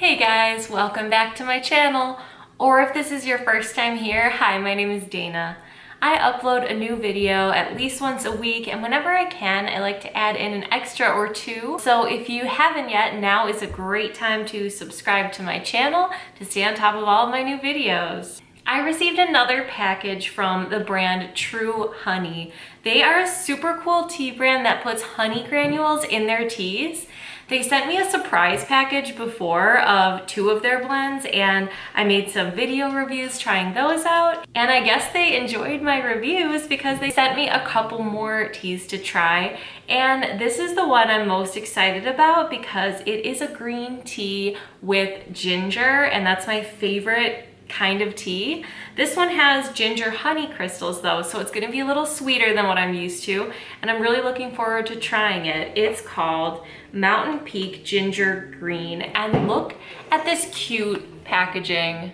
Hey guys, welcome back to my channel. Or if this is your first time here, hi, my name is Dana. I upload a new video at least once a week, and whenever I can, I like to add in an extra or two. So if you haven't yet, now is a great time to subscribe to my channel to stay on top of all of my new videos. I received another package from the brand True Honey. They are a super cool tea brand that puts honey granules in their teas. They sent me a surprise package before of 2 of their blends, and I made some video reviews trying those out. And I guess they enjoyed my reviews because they sent me a couple more teas to try. And this is the one I'm most excited about because it is a green tea with ginger, and that's my favorite kind of tea. This one has ginger honey crystals though, so it's gonna be a little sweeter than what I'm used to, and I'm really looking forward to trying it. It's called Mountain Peak Ginger Green, and look at this cute packaging.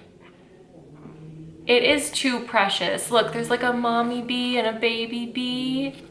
It is too precious. Look, there's like a mommy bee and a baby bee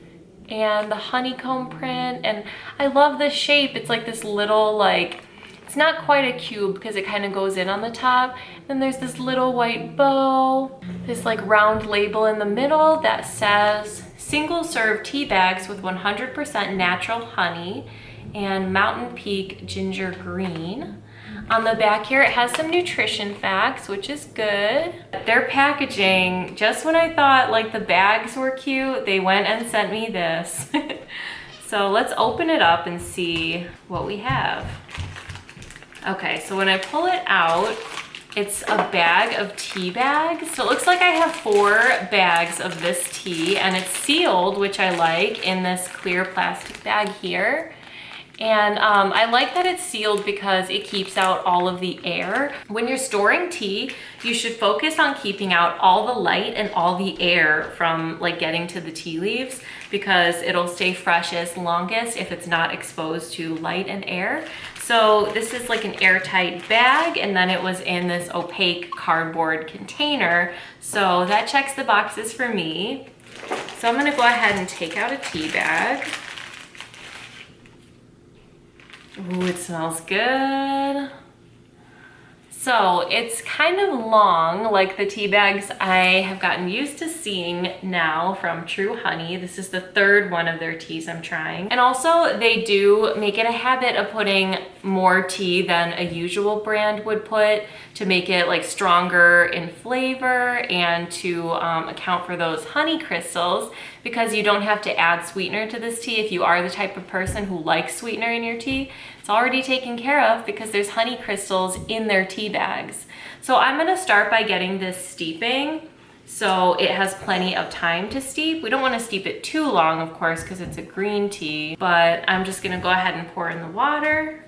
and the honeycomb print, and I love the shape. It's like this little, like, it's not quite a cube because it kind of goes in on the top. Then there's this little white bow, this like round label in the middle that says single serve tea bags with 100% natural honey and Mountain Peak Ginger Green. On the back here, it has some nutrition facts, which is good. Their packaging, just when I thought like the bags were cute, they went and sent me this. So let's open it up and see what we have. Okay, so when I pull it out, it's a bag of tea bags. So it looks like I have 4 bags of this tea, and it's sealed, which I like, in this clear plastic bag here. And I like that it's sealed because it keeps out all of the air. When you're storing tea, you should focus on keeping out all the light and all the air from like getting to the tea leaves, because it'll stay fresh as longest if it's not exposed to light and air. So this is like an airtight bag, and then it was in this opaque cardboard container. So that checks the boxes for me. So I'm gonna go ahead and take out a tea bag. Ooh, it smells good. So it's kind of long, like the tea bags I have gotten used to seeing now from True Honey. This is the 3rd one of their teas I'm trying. And also they do make it a habit of putting more tea than a usual brand would put to make it like stronger in flavor and to account for those honey crystals, because you don't have to add sweetener to this tea if you are the type of person who likes sweetener in your tea. It's already taken care of because there's honey crystals in their tea bags. So I'm gonna start by getting this steeping so it has plenty of time to steep. We don't wanna steep it too long, of course, because it's a green tea, but I'm just gonna go ahead and pour in the water.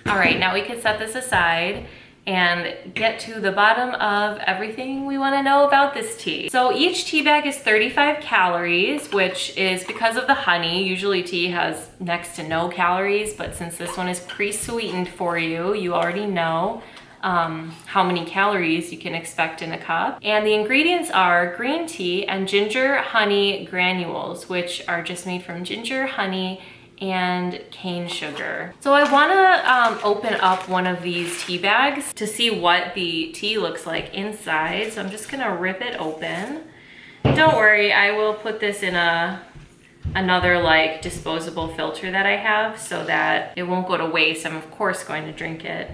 All right, now we can set this aside and get to the bottom of everything we want to know about this tea. So each tea bag is 35 calories, which is because of the honey. Usually tea has next to no calories, but since this one is pre-sweetened for you, you already know how many calories you can expect in a cup. And the ingredients are green tea and ginger honey granules, which are just made from ginger, honey, and cane sugar. So I wanna open up one of these tea bags to see what the tea looks like inside. So I'm just gonna rip it open. Don't worry, I will put this in another like disposable filter that I have so that it won't go to waste. I'm of course going to drink it.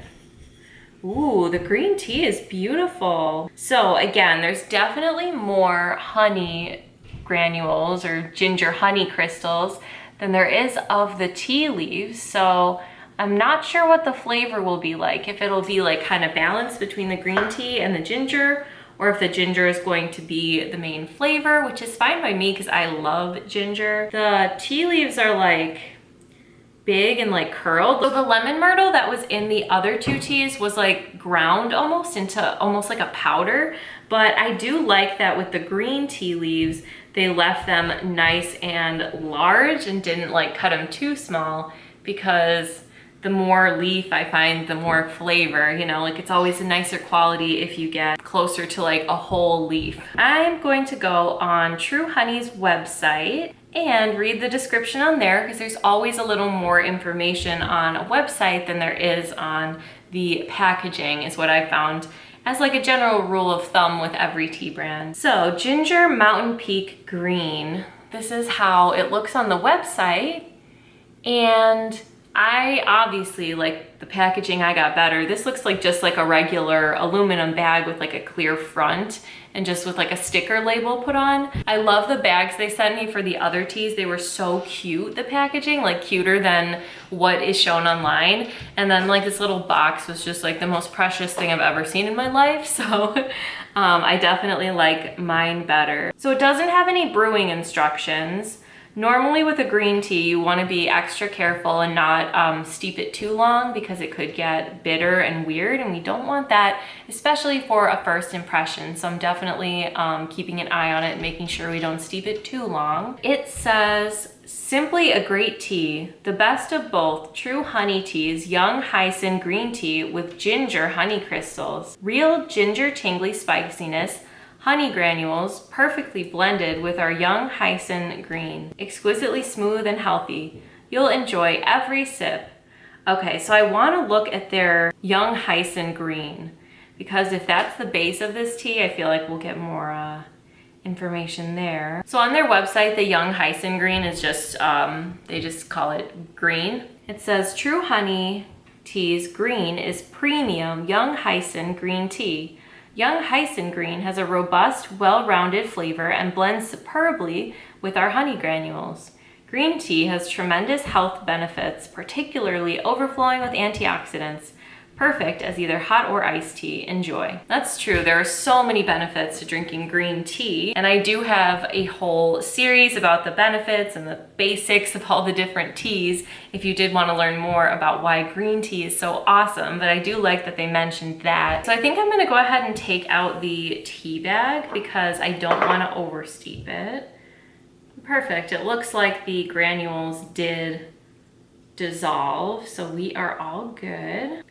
Ooh, the green tea is beautiful. So again, there's definitely more honey granules or ginger honey crystals than there is of the tea leaves. So I'm not sure what the flavor will be like, if it'll be like kind of balanced between the green tea and the ginger, or if the ginger is going to be the main flavor, which is fine by me because I love ginger. The tea leaves are like big and like curled. So the lemon myrtle that was in the other 2 teas was like ground almost into almost like a powder, but I do like that with the green tea leaves, they left them nice and large and didn't like cut them too small, because the more leaf I find, the more flavor, you know, like it's always a nicer quality if you get closer to like a whole leaf. I'm going to go on True Honey's website and read the description on there, because there's always a little more information on a website than there is on the packaging, is what I found as like a general rule of thumb with every tea brand. So Ginger Mountain Peak Green. This is how it looks on the website. And I obviously, like the packaging, I got better. This looks like just like a regular aluminum bag with like a clear front and just with like a sticker label put on. I love the bags they sent me for the other teas. They were so cute, the packaging, like cuter than what is shown online. And then like this little box was just like the most precious thing I've ever seen in my life. So I definitely like mine better. So it doesn't have any brewing instructions. Normally with a green tea, you want to be extra careful and not steep it too long, because it could get bitter and weird, and we don't want that, especially for a first impression. So I'm definitely keeping an eye on it and making sure we don't steep it too long. It says, simply a great tea, the best of both true honey teas, young Hyson green tea with ginger honey crystals, real ginger tingly spiciness, honey granules perfectly blended with our young Hyson green. Exquisitely smooth and healthy. You'll enjoy every sip. Okay, so I want to look at their young Hyson green, because if that's the base of this tea, I feel like we'll get more information there. So on their website, the young Hyson green is just, they just call it green. It says True Honey Tea's green is premium young Hyson green tea. Young Hyson green has a robust, well-rounded flavor and blends superbly with our honey granules. Green tea has tremendous health benefits, particularly overflowing with antioxidants. Perfect as either hot or iced tea. Enjoy. That's true. There are so many benefits to drinking green tea, and I do have a whole series about the benefits and the basics of all the different teas if you did want to learn more about why green tea is so awesome, but I do like that they mentioned that. So I think I'm going to go ahead and take out the tea bag because I don't want to oversteep it. Perfect. It looks like the granules did dissolve, so we are all good.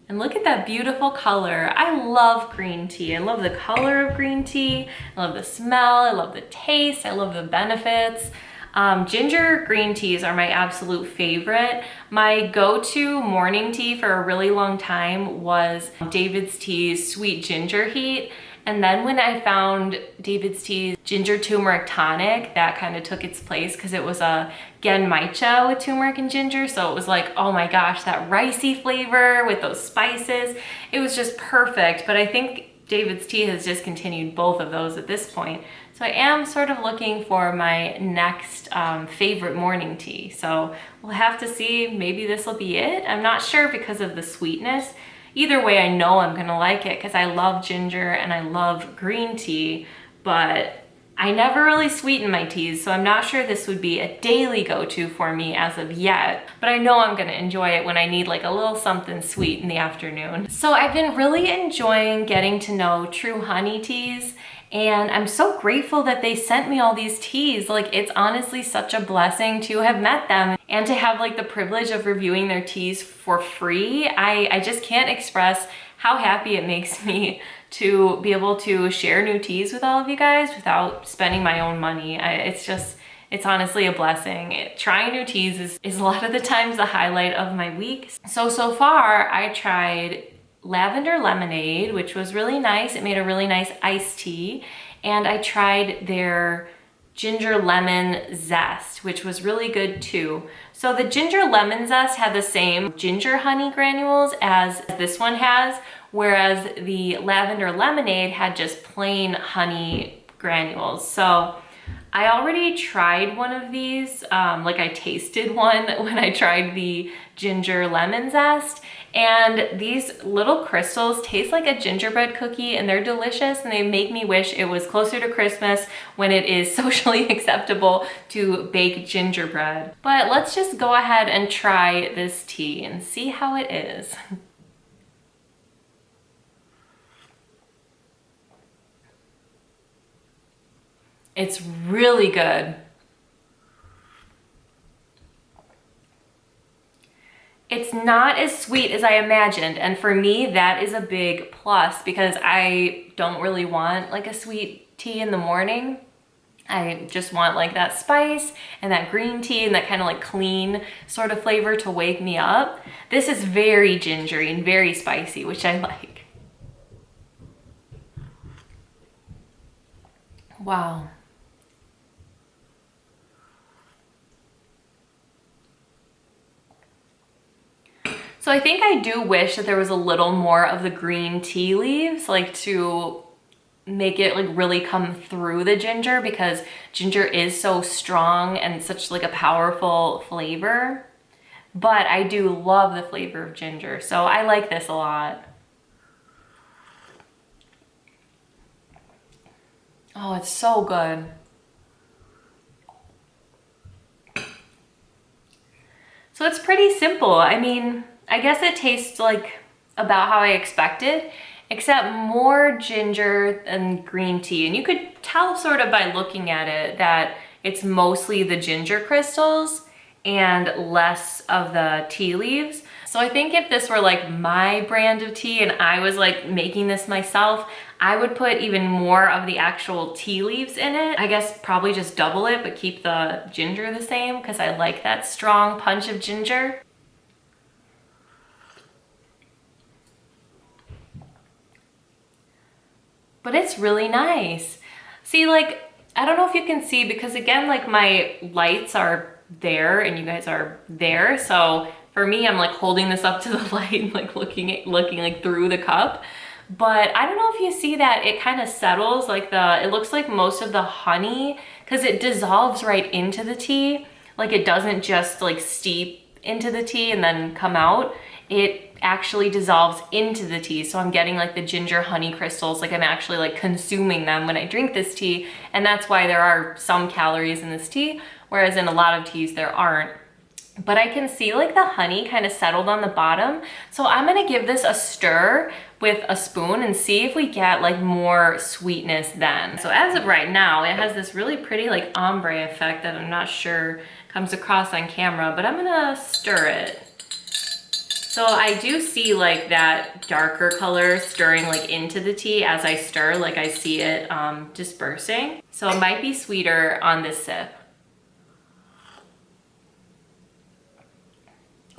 And look at that beautiful color. I love green tea. I love the color of green tea. I love the smell. I love the taste. I love the benefits. Ginger green teas are my absolute favorite. My go-to morning tea for a really long time was David's Tea's Sweet Ginger Heat. And then when I found David's Tea's Ginger Turmeric Tonic, that kind of took its place because it was a genmaicha with turmeric and ginger. So it was like, oh my gosh, that ricey flavor with those spices. It was just perfect. But I think David's Tea has discontinued both of those at this point. So I am sort of looking for my next favorite morning tea. So we'll have to see, maybe this will be it. I'm not sure because of the sweetness. Either way, I know I'm gonna like it because I love ginger and I love green tea, but I never really sweeten my teas, so I'm not sure this would be a daily go-to for me as of yet, but I know I'm gonna enjoy it when I need like a little something sweet in the afternoon. So I've been really enjoying getting to know True Honey teas, and I'm so grateful that they sent me all these teas. Like, it's honestly such a blessing to have met them and to have like the privilege of reviewing their teas for free. I just can't express how happy it makes me to be able to share new teas with all of you guys without spending my own money. It's honestly a blessing. Trying new teas is a lot of the times the highlight of my week. So far I tried lavender lemonade, which was really nice. It made a really nice iced tea. And I tried their ginger lemon zest, which was really good too. So the ginger lemon zest had the same ginger honey granules as this one has, whereas the lavender lemonade had just plain honey granules. So I already tried one of these, like I tasted one when I tried the ginger lemon zest, and these little crystals taste like a gingerbread cookie, and they're delicious, and they make me wish it was closer to Christmas when it is socially acceptable to bake gingerbread. But let's just go ahead and try this tea and see how it is. It's really good. It's not as sweet as I imagined, and for me that is a big plus because I don't really want like a sweet tea in the morning. I just want like that spice and that green tea and that kind of like clean sort of flavor to wake me up. This is very gingery and very spicy, which I like. Wow. So I think I do wish that there was a little more of the green tea leaves, like to make it like really come through the ginger, because ginger is so strong and such like a powerful flavor. But I do love the flavor of ginger, so I like this a lot. Oh, it's so good. So it's pretty simple. I mean, I guess it tastes like about how I expected, except more ginger and green tea. And you could tell sort of by looking at it that it's mostly the ginger crystals and less of the tea leaves. So I think if this were like my brand of tea and I was like making this myself, I would put even more of the actual tea leaves in it. I guess probably just double it, but keep the ginger the same because I like that strong punch of ginger. But it's really nice. See, like, I don't know if you can see because again, like my lights are there and you guys are there. So for me, I'm like holding this up to the light and like looking like through the cup. But I don't know if you see that it kind of settles like it looks like most of the honey, because it dissolves right into the tea. Like it doesn't just like steep into the tea and then come out. It actually dissolves into the tea. So I'm getting like the ginger honey crystals, like I'm actually like consuming them when I drink this tea. And that's why there are some calories in this tea, whereas in a lot of teas there aren't. But I can see like the honey kind of settled on the bottom. So I'm gonna give this a stir with a spoon and see if we get like more sweetness then. So as of right now, it has this really pretty like ombre effect that I'm not sure comes across on camera, but I'm gonna stir it. So I do see like that darker color stirring like into the tea as I stir, like I see it dispersing. So it might be sweeter on this sip.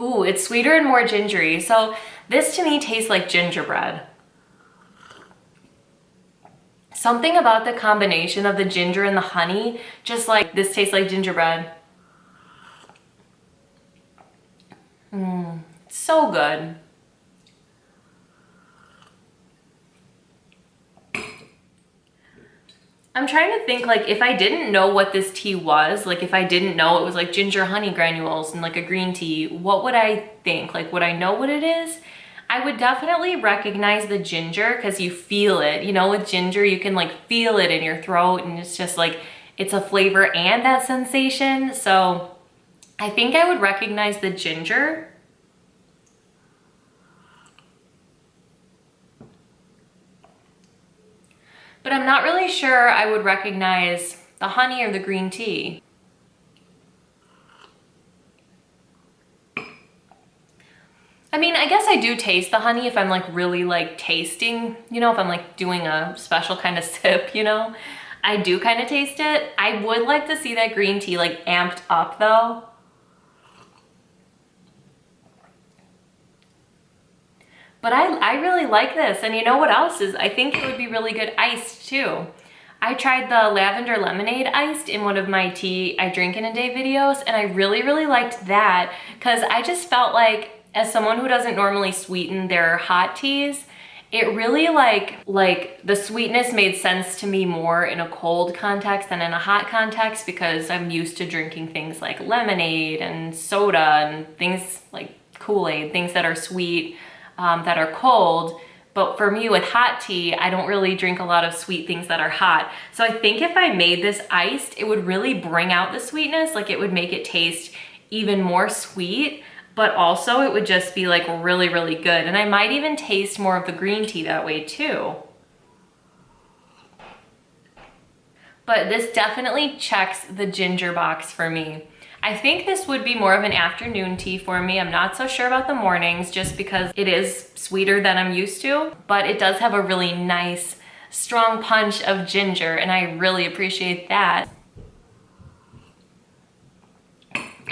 Ooh, it's sweeter and more gingery. So this to me tastes like gingerbread. Something about the combination of the ginger and the honey, just like this tastes like gingerbread. So good. I'm trying to think like if I didn't know what this tea was, like if I didn't know it was like ginger honey granules and like a green tea, what would I think? Like would I know what it is? I would definitely recognize the ginger because you feel it. You know, with ginger you can like feel it in your throat and it's just like it's a flavor and that sensation. So I think I would recognize the ginger. But I'm not really sure I would recognize the honey or the green tea. I mean, I guess I do taste the honey if I'm like really like tasting, you know, if I'm like doing a special kind of sip, you know, I do kind of taste it. I would like to see that green tea like amped up though. But I really like this. And you know what else is, I think it would be really good iced too. I tried the lavender lemonade iced in one of my tea I drink in a day videos, and I really, really liked that because I just felt like, as someone who doesn't normally sweeten their hot teas, it really like the sweetness made sense to me more in a cold context than in a hot context, because I'm used to drinking things like lemonade and soda and things like Kool-Aid, things that are sweet, that are cold. But for me with hot tea, I don't really drink a lot of sweet things that are hot. So I think if I made this iced, it would really bring out the sweetness. Like it would make it taste even more sweet, but also it would just be like really, really good. And I might even taste more of the green tea that way too. But this definitely checks the ginger box for me. I think this would be more of an afternoon tea for me. I'm not so sure about the mornings just because it is sweeter than I'm used to, but it does have a really nice, strong punch of ginger, and I really appreciate that.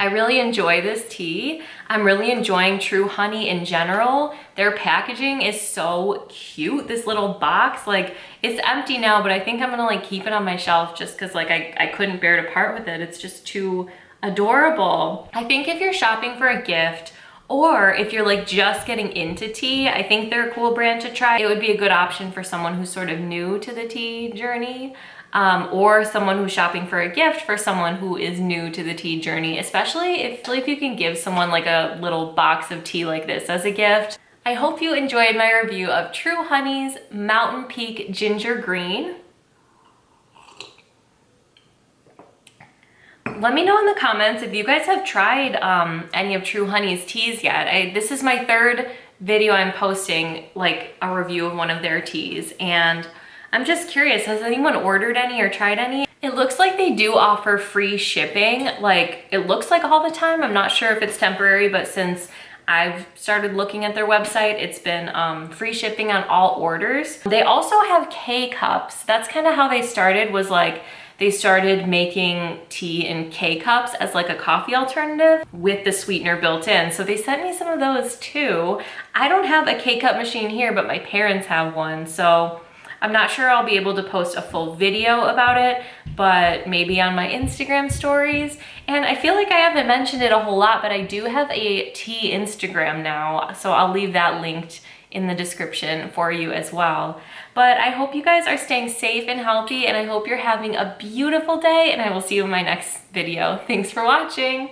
I really enjoy this tea. I'm really enjoying True Honey in general. Their packaging is so cute. This little box, like it's empty now, but I think I'm gonna like keep it on my shelf just cause like I couldn't bear to part with it. It's just too adorable. I think if you're shopping for a gift, or if you're like just getting into tea, I think they're a cool brand to try. It would be a good option for someone who's sort of new to the tea journey, or someone who's shopping for a gift for someone who is new to the tea journey, especially if you can give someone like a little box of tea like this as a gift. I hope you enjoyed my review of True Honey's Mountain Peak Ginger Green. Let me know in the comments if you guys have tried any of True Honey's teas yet. This is my third video I'm posting, like a review of one of their teas, and I'm just curious, has anyone ordered any or tried any? It looks like they do offer free shipping, like it looks like all the time. I'm not sure if it's temporary, but since I've started looking at their website, it's been free shipping on all orders. They also have K-cups. That's kind of how they started, was like they started making tea in K-cups as like a coffee alternative with the sweetener built in. So they sent me some of those too. I don't have a K-cup machine here, but my parents have one. So I'm not sure I'll be able to post a full video about it, but maybe on my Instagram stories. And I feel like I haven't mentioned it a whole lot, but I do have a tea Instagram now, so I'll leave that linked in the description for you as well. But I hope you guys are staying safe and healthy, and I hope you're having a beautiful day, and I will see you in my next video. Thanks for watching.